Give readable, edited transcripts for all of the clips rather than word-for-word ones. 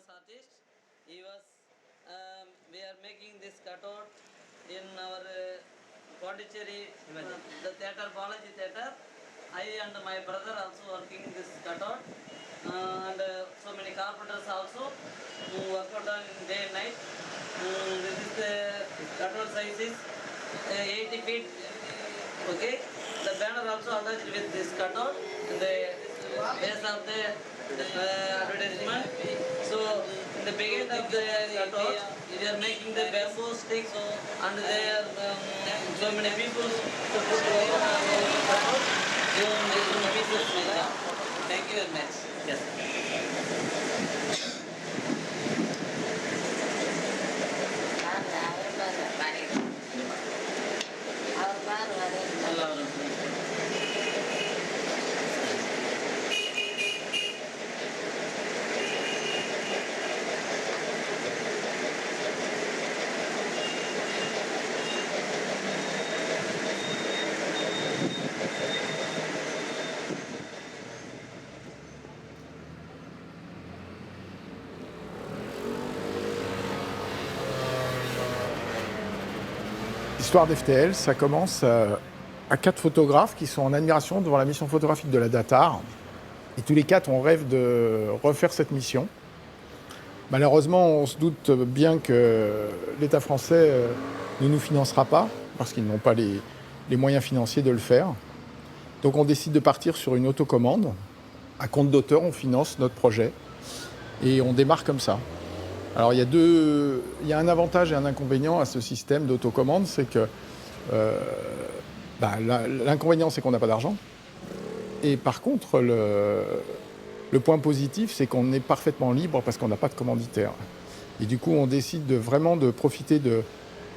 famous artist. He was. We are making this cutout in our Pondicherry, the theatre, Balaji Theatre. I and my brother also working this cutout, and so many carpenters also who work out on day and night. This is the cutout size is 80 feet. Okay, the banner also attached with this cutout in the base of the advertisement. So in the beginning of the cutout, we are making the bamboo sticks, and there are so many people to put over the cutout. Thank you very much. Yes. L'histoire d'FTL, ça commence à 4 photographes qui sont en admiration devant la mission photographique de la Datar. Et tous les 4, on rêve de refaire cette mission. Malheureusement, on se doute bien que l'État français ne nous financera pas, parce qu'ils n'ont pas les moyens financiers de le faire. Donc on décide de partir sur une autocommande. À compte d'auteur, on finance notre projet. Et on démarre comme ça. Alors il y a un avantage et un inconvénient à ce système d'autocommande, c'est que l'inconvénient c'est qu'on n'a pas d'argent. Et par contre, le point positif, c'est qu'on est parfaitement libre parce qu'on n'a pas de commanditaire. Et du coup, on décide vraiment de profiter de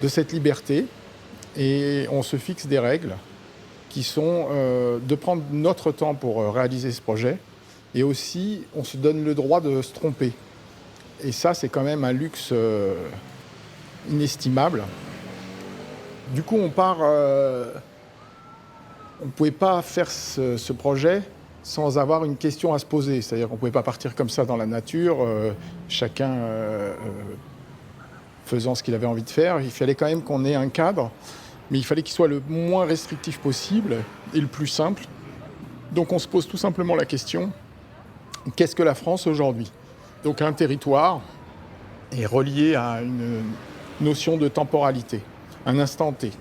cette liberté et on se fixe des règles qui sont de prendre notre temps pour réaliser ce projet et aussi on se donne le droit de se tromper. Et ça, c'est quand même un luxe inestimable. Du coup, on part... on ne pouvait pas faire ce projet sans avoir une question à se poser. C'est-à-dire qu'on ne pouvait pas partir comme ça dans la nature, chacun faisant ce qu'il avait envie de faire. Il fallait quand même qu'on ait un cadre, mais il fallait qu'il soit le moins restrictif possible et le plus simple. Donc on se pose tout simplement la question, qu'est-ce que la France aujourd'hui ? Donc un territoire est relié à une notion de temporalité, un instant T.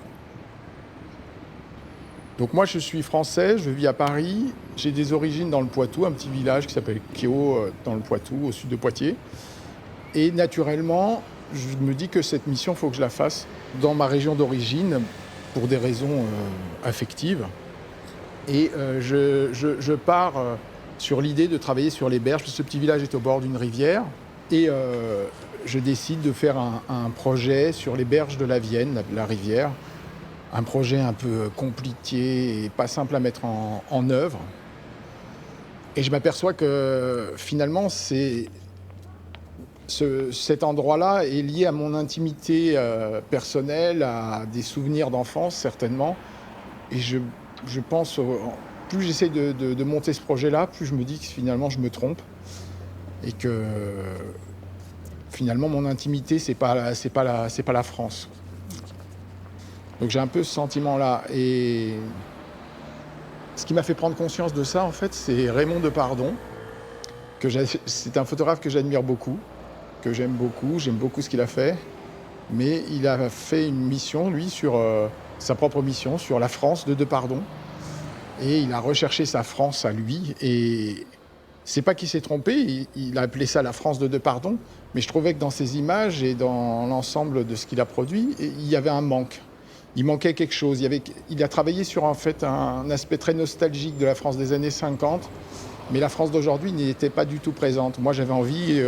Donc moi je suis français, je vis à Paris, j'ai des origines dans le Poitou, un petit village qui s'appelle Kéo dans le Poitou, au sud de Poitiers. Et naturellement, je me dis que cette mission, il faut que je la fasse dans ma région d'origine pour des raisons affectives. Et je pars... sur l'idée de travailler sur les berges. Ce petit village est au bord d'une rivière et je décide de faire un projet sur les berges de la Vienne, la rivière. Un projet un peu compliqué et pas simple à mettre en œuvre. Et je m'aperçois que finalement, cet endroit-là est lié à mon intimité personnelle, à des souvenirs d'enfance certainement. Et je pense... plus j'essaie de monter ce projet-là, plus je me dis que finalement je me trompe et que finalement mon intimité c'est pas la France. Donc j'ai un peu ce sentiment-là et ce qui m'a fait prendre conscience de ça en fait, c'est Raymond Depardon, c'est un photographe que j'admire beaucoup, que j'aime beaucoup ce qu'il a fait, mais il a fait une mission lui sur sa propre mission sur la France de Depardon. Et il a recherché sa France à lui. Et c'est pas qu'il s'est trompé, il a appelé ça la France de Depardon. Mais je trouvais que dans ses images et dans l'ensemble de ce qu'il a produit, il y avait un manque. Il manquait quelque chose. Il a travaillé sur en fait un aspect très nostalgique de la France des années 50. Mais la France d'aujourd'hui n'était pas du tout présente. Moi, j'avais envie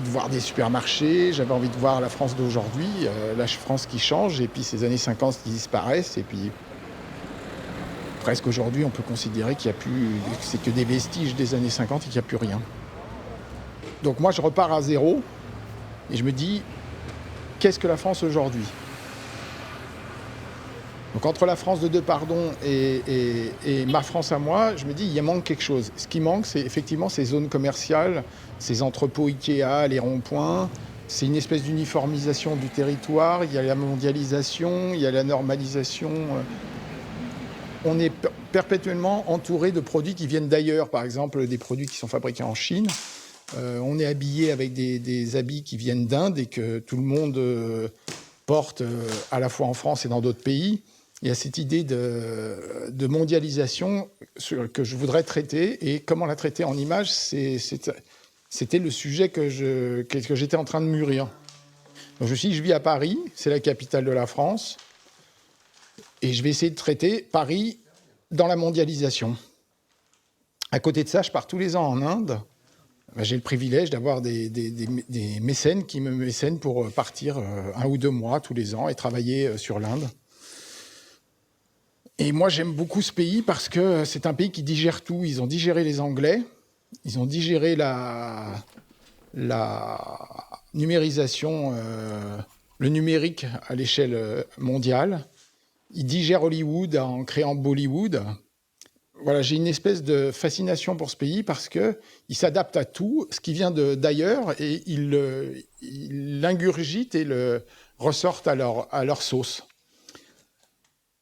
de voir des supermarchés, j'avais envie de voir la France d'aujourd'hui, la France qui change, et puis ces années 50 qui disparaissent, et puis... presque aujourd'hui, on peut considérer qu'il n'y a plus, que c'est que des vestiges des années 50 et qu'il n'y a plus rien. Donc moi, je repars à zéro et je me dis, qu'est-ce que la France aujourd'hui ? Donc entre la France de Depardon et ma France à moi, je me dis, il y manque quelque chose. Ce qui manque, c'est effectivement ces zones commerciales, ces entrepôts Ikea, les ronds-points. C'est une espèce d'uniformisation du territoire. Il y a la mondialisation, il y a la normalisation. On est perpétuellement entouré de produits qui viennent d'ailleurs, par exemple des produits qui sont fabriqués en Chine. On est habillé avec des habits qui viennent d'Inde et que tout le monde porte à la fois en France et dans d'autres pays. Il y a cette idée de mondialisation que je voudrais traiter. Et comment la traiter en images, c'était le sujet que j'étais en train de mûrir. Donc je me suis dit, je vis à Paris, c'est la capitale de la France, et je vais essayer de traiter Paris dans la mondialisation. À côté de ça, je pars tous les ans en Inde. J'ai le privilège d'avoir des mécènes qui me mécènent pour partir 1 ou 2 mois tous les ans et travailler sur l'Inde. Et moi, j'aime beaucoup ce pays parce que c'est un pays qui digère tout. Ils ont digéré les Anglais, ils ont digéré la numérisation, le numérique à l'échelle mondiale. Ils digèrent Hollywood en créant Bollywood. Voilà, j'ai une espèce de fascination pour ce pays parce qu'il s'adapte à tout, ce qui vient d'ailleurs, et ils l'ingurgitent et le ressortent à leur sauce.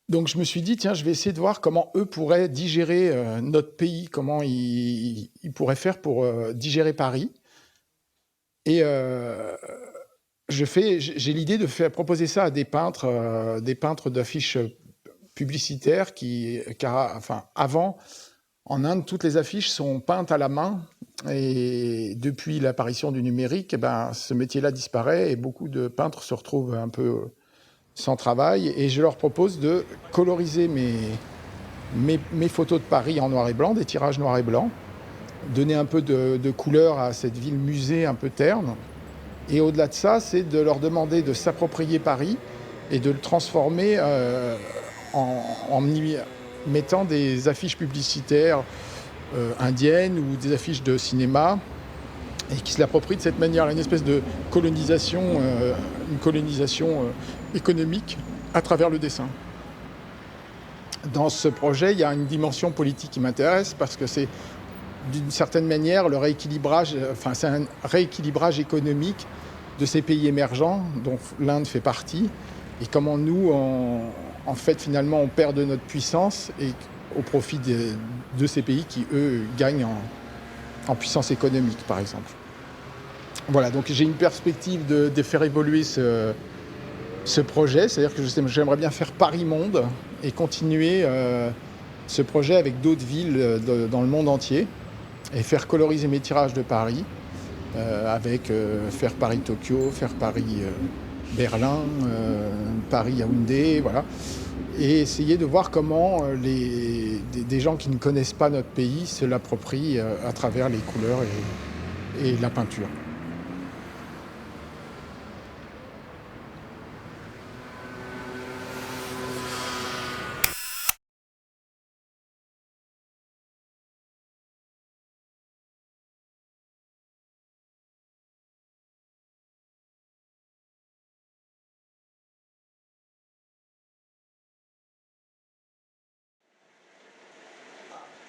Donc je me suis dit, tiens, je vais essayer de voir comment eux pourraient digérer notre pays, comment ils pourraient faire pour digérer Paris. Et j'ai l'idée de proposer ça à des peintres d'affiches publicitaires car avant, en Inde, toutes les affiches sont peintes à la main. Et depuis l'apparition du numérique, ce métier-là disparaît et beaucoup de peintres se retrouvent un peu sans travail. Et je leur propose de coloriser mes photos de Paris en noir et blanc, des tirages noir et blanc, donner un peu de couleur à cette ville musée un peu terne. Et au-delà de ça, c'est de leur demander de s'approprier Paris et de le transformer en mettant des affiches publicitaires indiennes ou des affiches de cinéma et qui se l'approprient de cette manière, une espèce de colonisation, économique à travers le dessin. Dans ce projet, il y a une dimension politique qui m'intéresse parce que c'est d'une certaine manière le rééquilibrage, c'est un rééquilibrage économique de ces pays émergents dont l'Inde fait partie et comment nous, en fait, finalement, on perd de notre puissance et au profit de ces pays qui, eux, gagnent en puissance économique, par exemple. Voilà, donc j'ai une perspective de faire évoluer ce projet, c'est-à-dire que j'aimerais bien faire Paris-Monde et continuer ce projet avec d'autres villes dans le monde entier et faire coloriser mes tirages de Paris avec faire Paris-Tokyo, faire Paris-Berlin, Paris-Yaoundé, voilà. Et essayer de voir comment des gens qui ne connaissent pas notre pays se l'approprient à travers les couleurs et la peinture.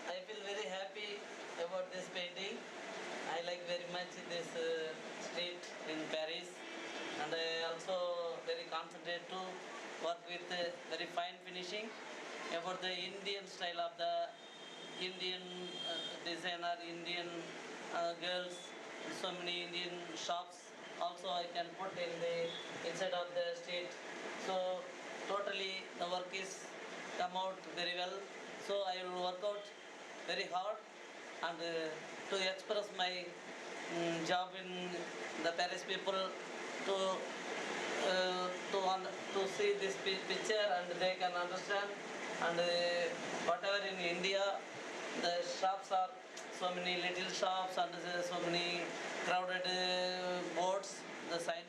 I feel very happy about this painting. I like very much this street in Paris, and I also very concentrate to work with very fine finishing about the Indian style of the Indian designer, Indian girls, so many Indian shops. Also, I can put in the inside of the street. So totally the work is come out very well. So I will work out very hard and to express my job in the Paris people to to see this picture and they can understand and whatever in India the shops are so many little shops and so many crowded boards, the sign